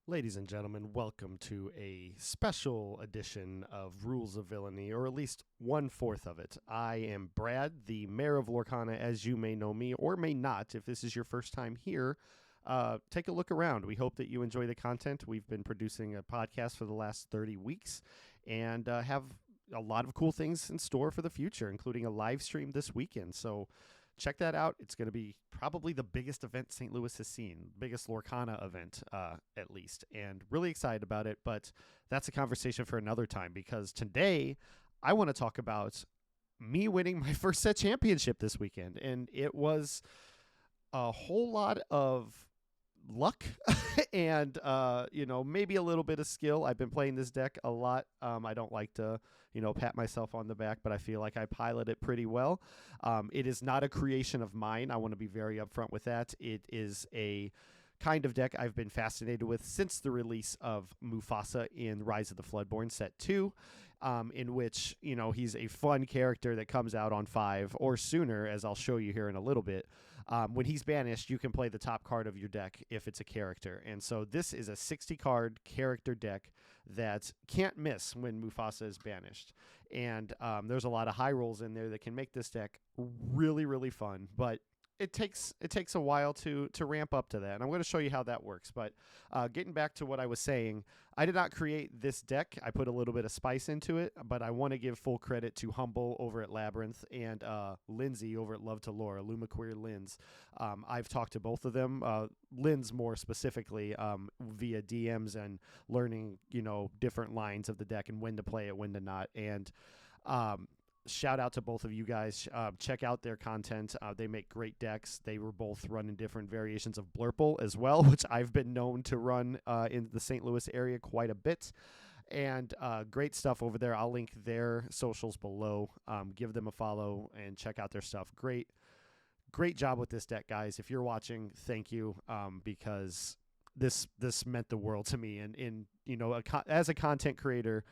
Ladies and gentlemen, welcome to a special edition of Rules of Villainy, or at least one fourth of it. I am Brad, the mayor of Lorcana, as you may know me, or may not. If this is your first time here, take a look around. We hope that you enjoy the content. We've been producing a podcast for the last 30 weeks and have a lot of cool things in store for the future, including a live stream this weekend. So check that out. It's going to be probably the biggest event St. Louis has seen, biggest Lorcana event, at least, and really excited about it. But that's a conversation for another time because today I want to talk about me winning my first set championship this weekend. And it was a whole lot of luck and maybe a little bit of skill. I've been playing this deck a lot. I don't like to pat myself on the back, but I feel like I pilot it pretty well. It is not a creation of mine. I want to be very upfront with that. It is a kind of deck I've been fascinated with since the release of Mufasa in Rise of the Floodborn Set 2, in which, he's a fun character that comes out on 5 or sooner, as I'll show you here in a little bit. When he's banished, you can play the top card of your deck if it's a character. And so this is a 60-card character deck that can't miss when Mufasa is banished. And there's a lot of high rolls in there that can make this deck really, really fun. But it takes a while to ramp up to that, and I'm going to show you how that works. But getting back to what I was saying, I did not create this deck. I put a little bit of spice into it, but I want to give full credit to Humble over at Labyrinth and Lindsay over at Love to Lore, Lumaqueer Linz. I've talked to both of them, Linz more specifically, via DMs and learning different lines of the deck and when to play it, when to not. And shout out to both of you guys. Check out their content. They make great decks. They were both running different variations of Blurple as well, which I've been known to run in the St. Louis area quite a bit. And great stuff over there. I'll link their socials below. Give them a follow and check out their stuff. Great job with this deck, guys. If you're watching, thank you, because this meant the world to me. And as a content creator,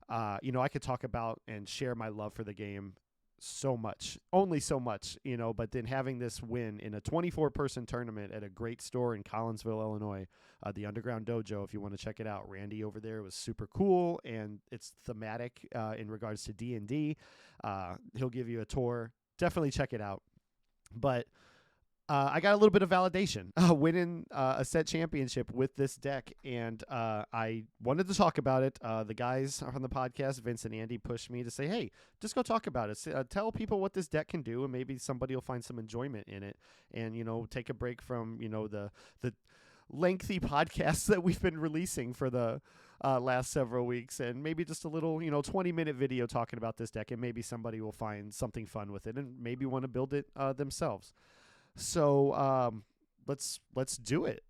I could talk about and share my love for the game so much, only so much, but then having this win in a 24-person tournament at a great store in Collinsville, Illinois, the Underground Dojo, if you want to check it out. Randy over there was super cool, and it's thematic in regards to D&D. He'll give you a tour. Definitely check it out. But I got a little bit of validation winning a set championship with this deck, and I wanted to talk about it. The guys on the podcast, Vince and Andy, pushed me to say, hey, just go talk about it. Tell people what this deck can do, and maybe somebody will find some enjoyment in it, and, take a break from, the lengthy podcasts that we've been releasing for the last several weeks, and maybe just a little 20-minute video talking about this deck, and maybe somebody will find something fun with it and maybe want to build it themselves. So let's do it.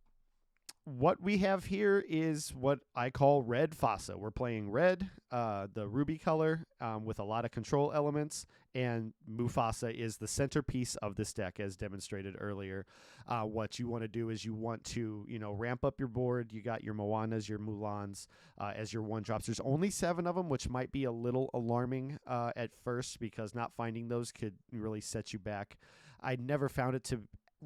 What we have here is what I call Redfasa. We're playing red, the ruby color, with a lot of control elements, and Mufasa is the centerpiece of this deck, as demonstrated earlier. What you want to do is you want to, ramp up your board. You got your Moanas, your Mulans as your one-drops. There's only 7 of them, which might be a little alarming at first, because not finding those could really set you back. I never found it to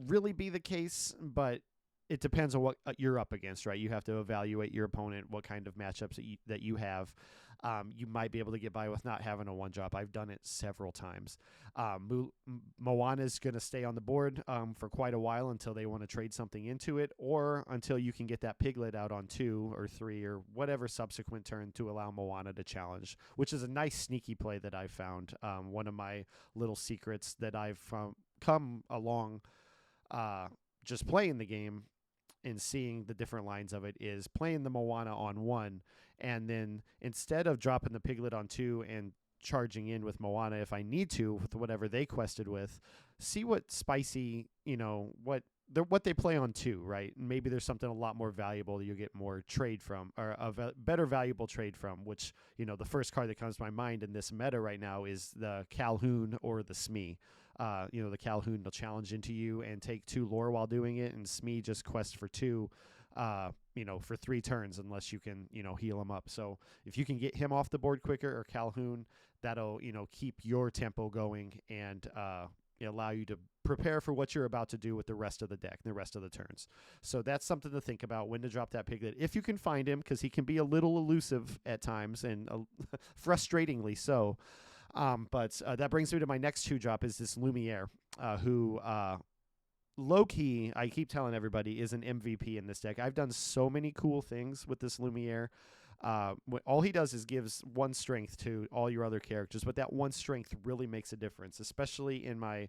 really be the case, but it depends on what you're up against, right? You have to evaluate your opponent, what kind of matchups that you have. You might be able to get by with not having a one-drop. I've done it several times. Moana is going to stay on the board for quite a while until they want to trade something into it, or until you can get that Piglet out on 2 or 3 or whatever subsequent turn to allow Moana to challenge, which is a nice sneaky play that I found. One of my little secrets that I've come along just playing the game and seeing the different lines of it is playing the Moana on 1, and then instead of dropping the Piglet on 2 and charging in with Moana if I need to with whatever they quested with, see what spicy, what they play on 2, right? Maybe there's something a lot more valuable that you get more trade from, or a better valuable trade from, which, the first card that comes to my mind in this meta right now is the Calhoun or the Smee. The Calhoun will challenge into you and take 2 lore while doing it, and Smee just quest for 2, for 3 turns unless you can, heal him up. So if you can get him off the board quicker, or Calhoun, that'll, keep your tempo going and allow you to prepare for what you're about to do with the rest of the deck and the rest of the turns. So that's something to think about when to drop that Piglet if you can find him, because he can be a little elusive at times and frustratingly so. But that brings me to my next 2-drop is this Lumiere, who low-key, I keep telling everybody, is an MVP in this deck. I've done so many cool things with this Lumiere. All he does is gives 1 strength to all your other characters, but that 1 strength really makes a difference, especially in my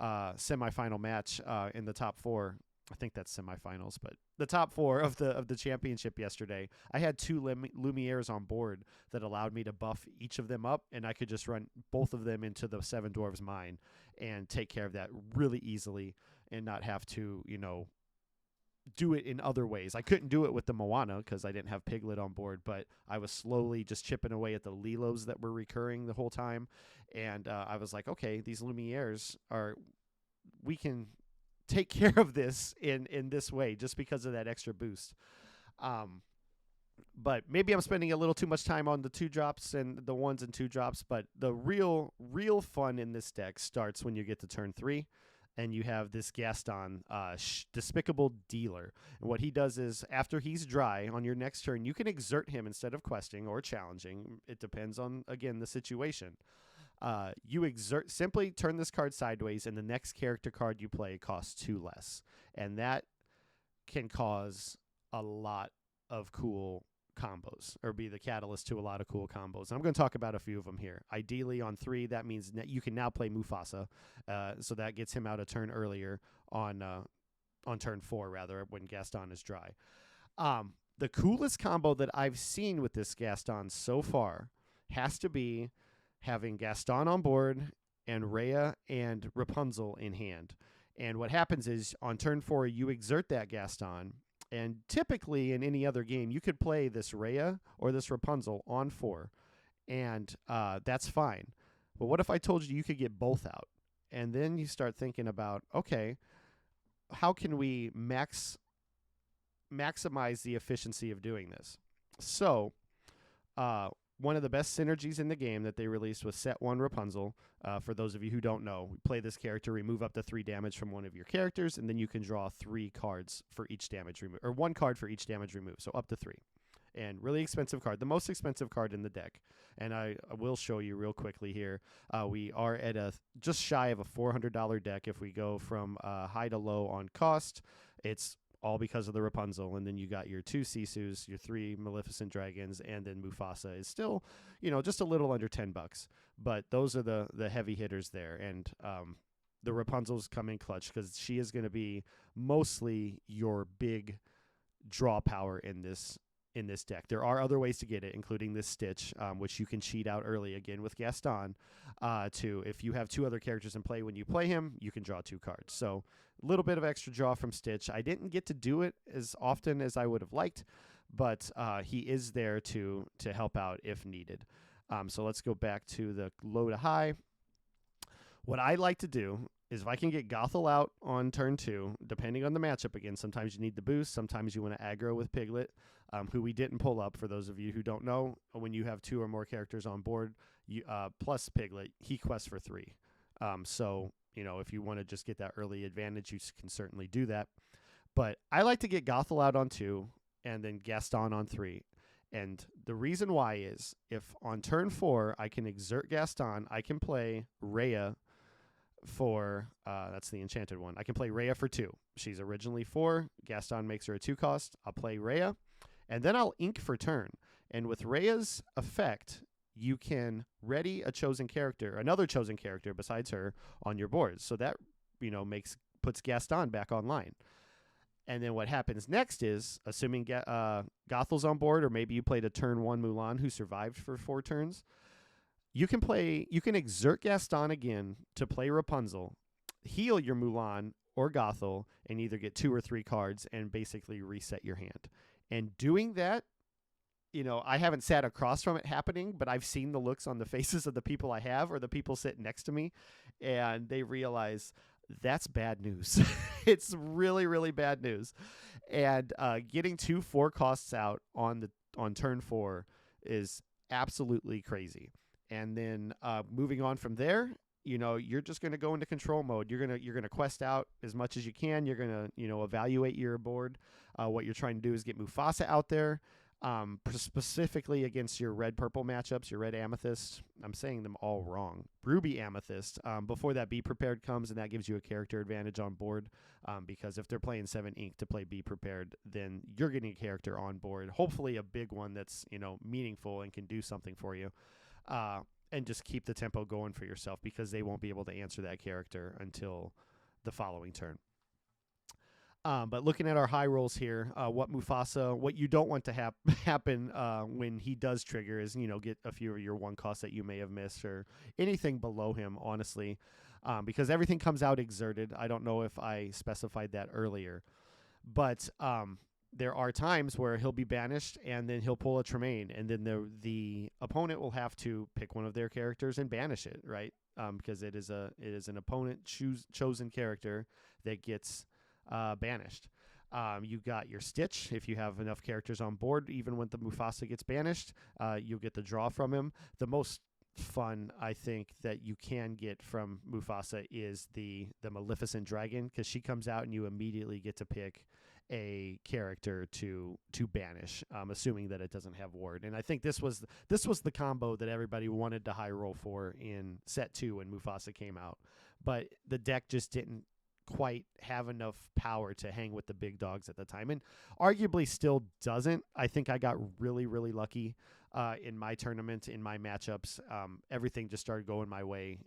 semifinal match in the top 4. I think that's semifinals, but the top 4 of the championship yesterday, I had 2 Lumieres on board that allowed me to buff each of them up, and I could just run both of them into the 7 Dwarves mine and take care of that really easily and not have to, do it in other ways. I couldn't do it with the Moana because I didn't have Piglet on board, but I was slowly just chipping away at the Lilos that were recurring the whole time, and I was like, okay, these Lumieres we can take care of this in this way just because of that extra boost. But maybe I'm spending a little too much time on the 2-drops and the 1s and 2-drops, but the real fun in this deck starts when you get to turn 3 and you have this Gaston, Despicable Dealer. And what he does is, after he's dry on your next turn, you can exert him instead of questing or challenging. It depends on, again, the situation. You simply turn this card sideways, and the next character card you play costs 2 less. And that can cause a lot of cool combos, or be the catalyst to a lot of cool combos. And I'm going to talk about a few of them here. Ideally, on 3, that means that you can now play Mufasa, so that gets him out a turn earlier on turn 4, rather, when Gaston is dry. The coolest combo that I've seen with this Gaston so far has to be having Gaston on board and Rhea and Rapunzel in hand. And what happens is, on turn 4, you exert that Gaston, and typically in any other game, you could play this Rhea or this Rapunzel on 4, and that's fine. But what if I told you could get both out? And then you start thinking about, okay, how can we maximize the efficiency of doing this? So one of the best synergies in the game that they released was Set 1 Rapunzel. For those of you who don't know, play this character, remove up to 3 damage from one of your characters, and then you can draw 3 cards for each damage removed, or 1 card for each damage removed, so up to 3. And really expensive card, the most expensive card in the deck. And I will show you real quickly here. We are at just shy of a $400 deck if we go from high to low on cost. It's all because of the Rapunzel, and then you got your 2 Sisus, your 3 Maleficent Dragons, and then Mufasa is still, just a little under $10. But those are the heavy hitters there, and the Rapunzel's come in clutch because she is going to be mostly your big draw power in this deck. There are other ways to get it, including this Stitch, which you can cheat out early again with Gaston. If you have 2 other characters in play when you play him, you can draw 2 cards. So a little bit of extra draw from Stitch. I didn't get to do it as often as I would have liked, but he is there to help out if needed. So let's go back to the low to high. What I like to do is, if I can get Gothel out on turn 2, depending on the matchup, again, sometimes you need the boost, sometimes you want to aggro with Piglet, who we didn't pull up. For those of you who don't know, when you have 2 or more characters on board, plus Piglet, he quests for 3. So, if you want to just get that early advantage, you can certainly do that. But I like to get Gothel out on 2 and then Gaston on 3. And the reason why is, if on turn 4 I can exert Gaston, I can play Rhea for, that's the enchanted one. I can play Rhea for 2. She's originally 4. Gaston makes her a 2 cost. I'll play Rhea, and then I'll ink for turn. And with Rhea's effect, you can ready another chosen character besides her on your board. So that, puts Gaston back online. And then what happens next is, assuming Gothel's on board, or maybe you played a turn 1 Mulan who survived for 4 turns, you can exert Gaston again to play Rapunzel, heal your Mulan or Gothel, and either get 2 or 3 cards and basically reset your hand. And doing that, I haven't sat across from it happening, but I've seen the looks on the faces of the people I have, or the people sitting next to me, and they realize that's bad news. It's really, really bad news. And getting 2 4 costs out on turn 4 is absolutely crazy. And then moving on from there, you're just going to go into control mode. You're going to quest out as much as you can. You're going to, evaluate your board. What you're trying to do is get Mufasa out there, specifically against your red-purple matchups, your red amethyst. I'm saying them all wrong. Ruby amethyst. Before that Be Prepared comes, and that gives you a character advantage on board, because if they're playing 7 ink to play Be Prepared, then you're getting a character on board, hopefully a big one that's, meaningful and can do something for you. And just keep the tempo going for yourself, because they won't be able to answer that character until the following turn. But looking at our high rolls here, what you don't want to happen when he does trigger is, get a few of your 1 costs that you may have missed, or anything below him, honestly, because everything comes out exerted. I don't know if I specified that earlier, but there are times where he'll be banished, and then he'll pull a Tremaine, and then the opponent will have to pick one of their characters and banish it, right? Because it is an opponent chosen character that gets banished. You got your Stitch. If you have enough characters on board, even when the Mufasa gets banished, you'll get the draw from him. The most fun, I think, that you can get from Mufasa is the Maleficent Dragon, because she comes out and you immediately get to pick a character to banish, assuming that it doesn't have ward. And I think this was the combo that everybody wanted to high roll for in set 2 when Mufasa came out, but the deck just didn't quite have enough power to hang with the big dogs at the time, and arguably still doesn't. I think I got really, really lucky in my tournament, in my matchups. Everything just started going my way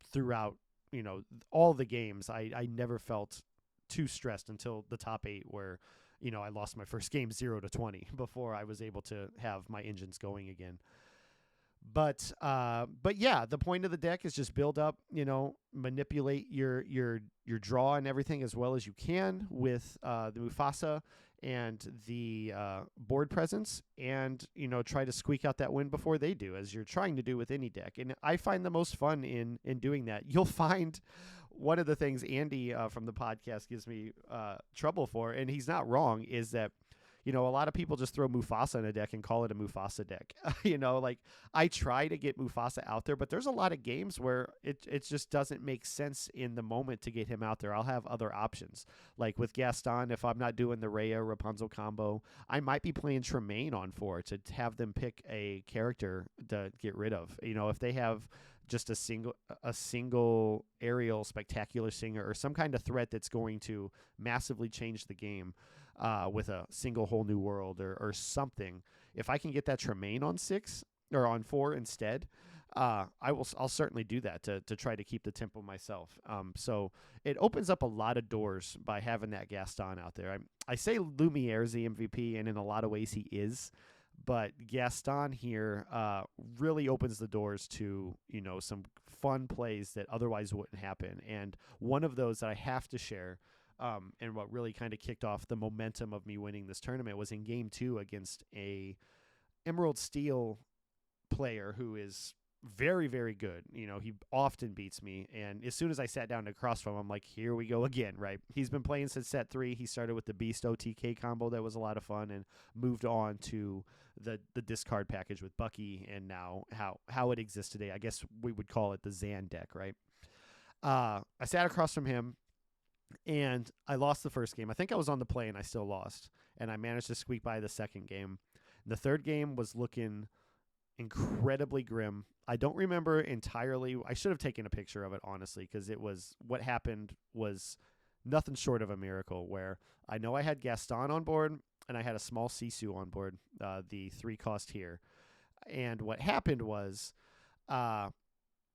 throughout, all the games. I never felt too stressed until the top 8, where, I lost my first game 0-20 before I was able to have my engines going again. But yeah, the point of the deck is just build up, manipulate your draw and everything as well as you can with the Mufasa and the board presence, and try to squeak out that win before they do, as you're trying to do with any deck. And I find the most fun in doing that. You'll find one of the things Andy from the podcast gives me trouble for, and he's not wrong, is that a lot of people just throw Mufasa in a deck and call it a Mufasa deck. Like, I try to get Mufasa out there, but there's a lot of games where it just doesn't make sense in the moment to get him out there. I'll have other options. Like with Gaston, if I'm not doing the Rhea Rapunzel combo, I might be playing Tremaine on 4 to have them pick a character to get rid of. If they have just a single aerial spectacular singer, or some kind of threat that's going to massively change the game, with a single whole new world or something. If I can get that Tremaine on 6 or on 4 instead, I'll certainly do that to try to keep the tempo myself. So it opens up a lot of doors by having that Gaston out there. I say Lumiere's the MVP, and in a lot of ways he is, but Gaston here really opens the doors to some fun plays that otherwise wouldn't happen. And one of those that I have to share, and what really kind of kicked off the momentum of me winning this tournament, was in game 2 against a Emerald Steel player who is very, very good. He often beats me. And as soon as I sat down across from him, I'm like, here we go again, right? He's been playing since set 3. He started with the Beast OTK combo that was a lot of fun, and moved on to the discard package with Bucky, and now how it exists today. I guess we would call it the Zan deck, right? I sat across from him, and I lost the first game. I think I was on the play, and I still lost. And I managed to squeak by the second game. The third game was looking incredibly grim. I don't remember entirely. I should have taken a picture of it, honestly, because what happened was nothing short of a miracle, where I know I had Gaston on board, and I had a small Sisu on board, the 3-cost here. And what happened was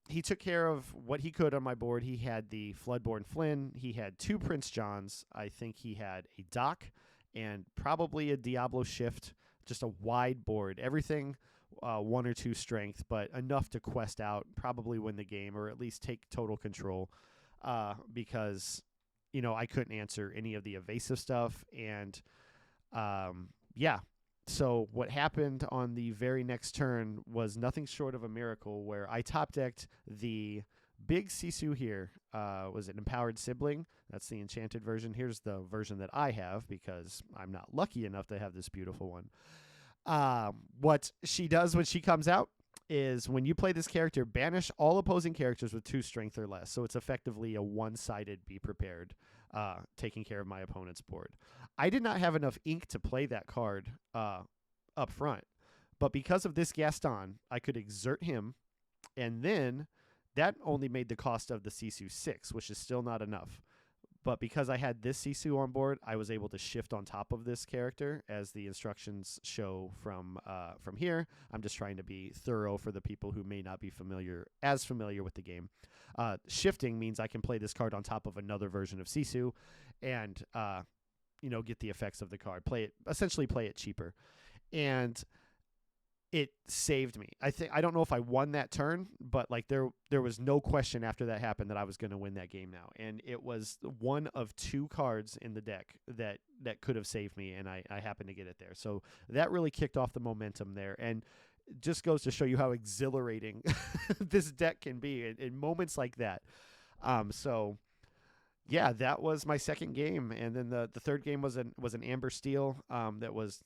he took care of what he could on my board. He had the Floodborn Flynn. He had 2 Prince Johns. I think he had a Doc and probably a Diablo Shift, just a wide board. Everything 1 or 2 strength, but enough to quest out, probably win the game, or at least take total control, because, I couldn't answer any of the evasive stuff. And, yeah. So what happened on the very next turn was nothing short of a miracle, where I top-decked the big Sisu here. Was it Empowered Sibling? That's the enchanted version. Here's the version that I have, because I'm not lucky enough to have this beautiful one. What she does when she comes out, is when you play this character, banish all opposing characters with 2 strength or less. So it's effectively a one-sided be prepared, taking care of my opponent's board. I did not have enough ink to play that card up front, but because of this Gaston, I could exert him, and then that only made the cost of the Sisu 6, which is still not enough. But because I had this Sisu on board, I was able to shift on top of this character, as the instructions show from here. I'm just trying to be thorough for the people who may not be familiar with the game. Shifting means I can play this card on top of another version of Sisu, and get the effects of the card. Essentially play it cheaper, and it saved me. I don't know if I won that turn, but like there was no question after that happened that I was going to win that game now. And it was one of 2 cards in the deck that could have saved me, and I happened to get it there. So that really kicked off the momentum there, and just goes to show you how exhilarating this deck can be in moments like that. So yeah, that was my second game, and then the third game was an Amber Steel. That was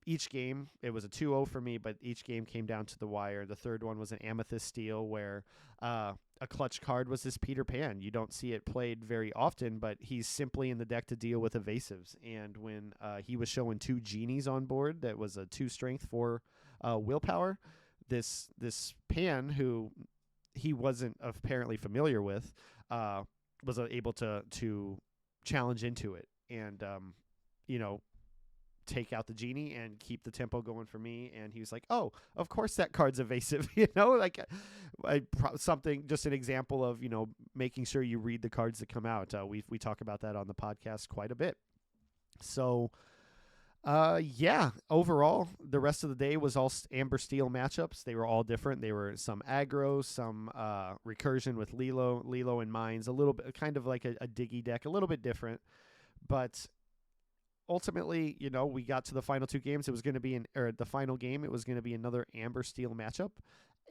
each game, it was a 2-0 for me, but each game came down to the wire. The third one was an Amethyst Steel, where a clutch card was this Peter Pan. You don't see it played very often, but he's simply in the deck to deal with evasives. And when he was showing 2 genies on board, that was a 2 strength for willpower, this Pan, who he wasn't apparently familiar with, was able to challenge into it and take out the genie and keep the tempo going for me. And he was like, oh, of course that card's evasive. Like something, just an example of making sure you read the cards that come out. We talk about that on the podcast quite a bit. So overall the rest of the day was all Amber Steel matchups. They were all different. They were some aggro, some recursion with Lilo and Mines, a little bit kind of like a diggy deck, a little bit different, but ultimately, we got to the final 2 games. It was going to be the final game. It was going to be another Amber Steel matchup,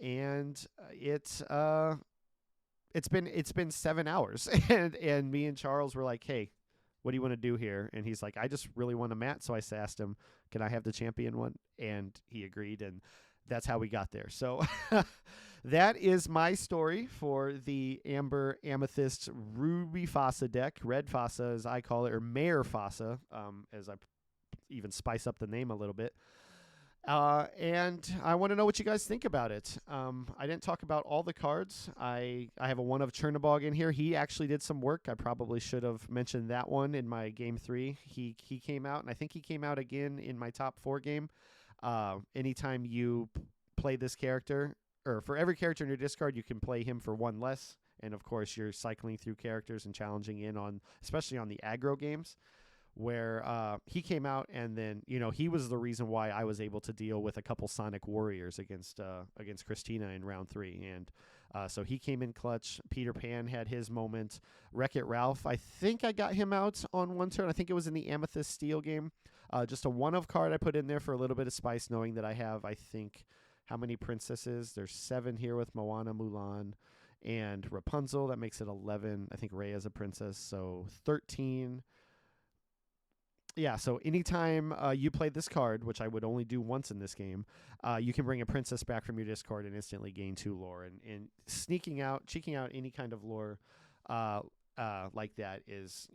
and it's been 7 hours, and me and Charles were like, "Hey, what do you want to do here?" And he's like, "I just really want a mat." So I asked him, "Can I have the champion one?" And he agreed, and that's how we got there. So that is my story for the Amber Amethyst Ruby Fasa deck, Redfasa as I call it, or Mare Fasa, as I even spice up the name a little bit. And I want to know what you guys think about it. I didn't talk about all the cards. I have a one of Chernobog in here. He actually did some work. I probably should have mentioned that one in my game 3. He came out, and I think he came out again in my top 4 game. Anytime you play this character, or for every character in your discard, you can play him for 1 less. And of course, you're cycling through characters and challenging in on, especially on the aggro games, where he came out, and then he was the reason why I was able to deal with a couple Sonic Warriors against Christina in round 3. And so he came in clutch. Peter Pan had his moment. Wreck-It Ralph, I think I got him out on 1 turn. I think it was in the Amethyst Steel game. Just a one-of card I put in there for a little bit of spice, knowing that I have, I think, how many princesses? There's 7 here with Moana, Mulan, and Rapunzel. That makes it 11. I think Rhea's a princess, so 13. Yeah, so anytime you play this card, which I would only do once in this game, you can bring a princess back from your discard and instantly gain 2 lore. And cheeking out any kind of lore like that is,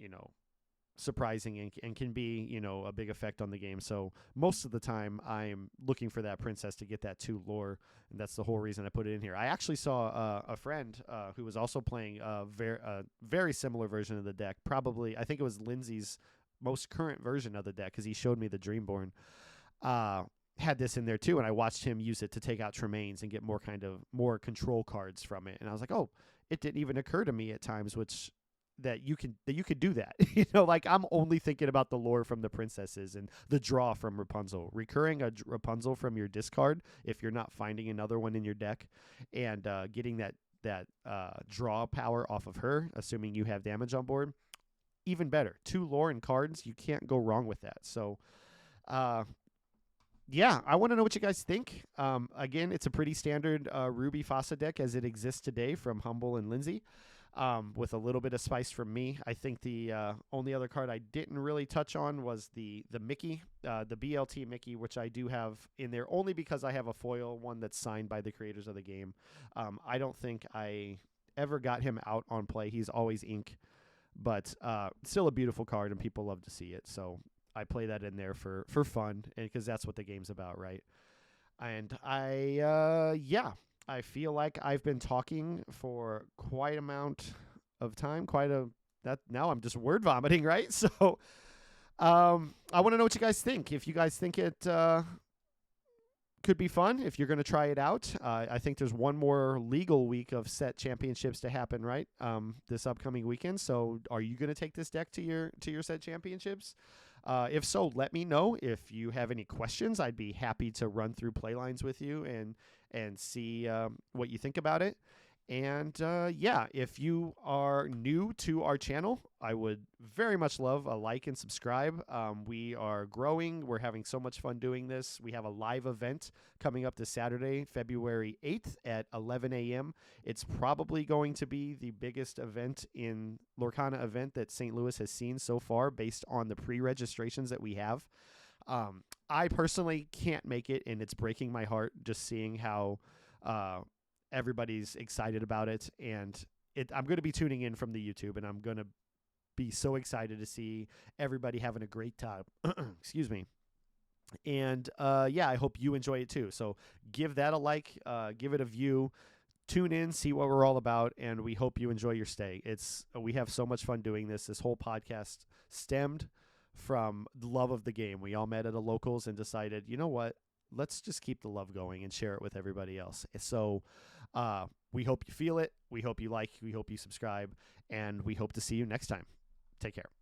surprising and can be, a big effect on the game. So most of the time I'm looking for that princess to get that 2 lore, and that's the whole reason I put it in here. I actually saw a friend who was also playing a very similar version of the deck. Probably, I think it was Lindsay's most current version of the deck, because he showed me the Dreamborn. Had this in there too, and I watched him use it to take out Tremaines and get more control cards from it. And I was like, oh, it didn't even occur to me at times, that you could do that. Like I'm only thinking about the lore from the princesses and the draw from Rapunzel. Recurring a Rapunzel from your discard if you're not finding another one in your deck, and getting that draw power off of her, assuming you have damage on board, even better. 2 lore and cards, you can't go wrong with that. So yeah, I want to know what you guys think. Again, it's a pretty standard Ruby Fasa deck as it exists today from Humble and Lindsay. with a little bit of spice from me. I think the only other card I didn't really touch on was the Mickey, the BLT Mickey, which I do have in there only because I have a foil one that's signed by the creators of the game. I don't think I ever got him out on play. He's always ink, but still a beautiful card, and people love to see it. So I play that in there for fun, and because that's what the game's about, right? And I feel like I've been talking for quite amount of time, quite a that now I'm just word vomiting, right? So I want to know what you guys think. If you guys think it could be fun, if you're going to try it out, I think there's one more legal week of set championships to happen, right? This upcoming weekend. So are you going to take this deck to your set championships? If so, let me know. If you have any questions, I'd be happy to run through playlines with you and see what you think about it. And if you are new to our channel, I would very much love a like and subscribe. We are growing. We're having so much fun doing this. We have a live event coming up this Saturday, February 8th at 11 a.m. It's probably going to be the biggest event in Lorcana event that St. Louis has seen so far based on the pre-registrations that we have. I personally can't make it, and it's breaking my heart just seeing how everybody's excited about it, and I'm going to be tuning in from the YouTube, and I'm going to be so excited to see everybody having a great time. Excuse me. And I hope you enjoy it too. So give that a like, give it a view, tune in, see what we're all about, and we hope you enjoy your stay. We have so much fun doing this. This whole podcast stemmed from the love of the game. We all met at a locals and decided, you know what? Let's just keep the love going and share it with everybody else. So we hope you feel it. We hope you like. We hope you subscribe. And we hope to see you next time. Take care.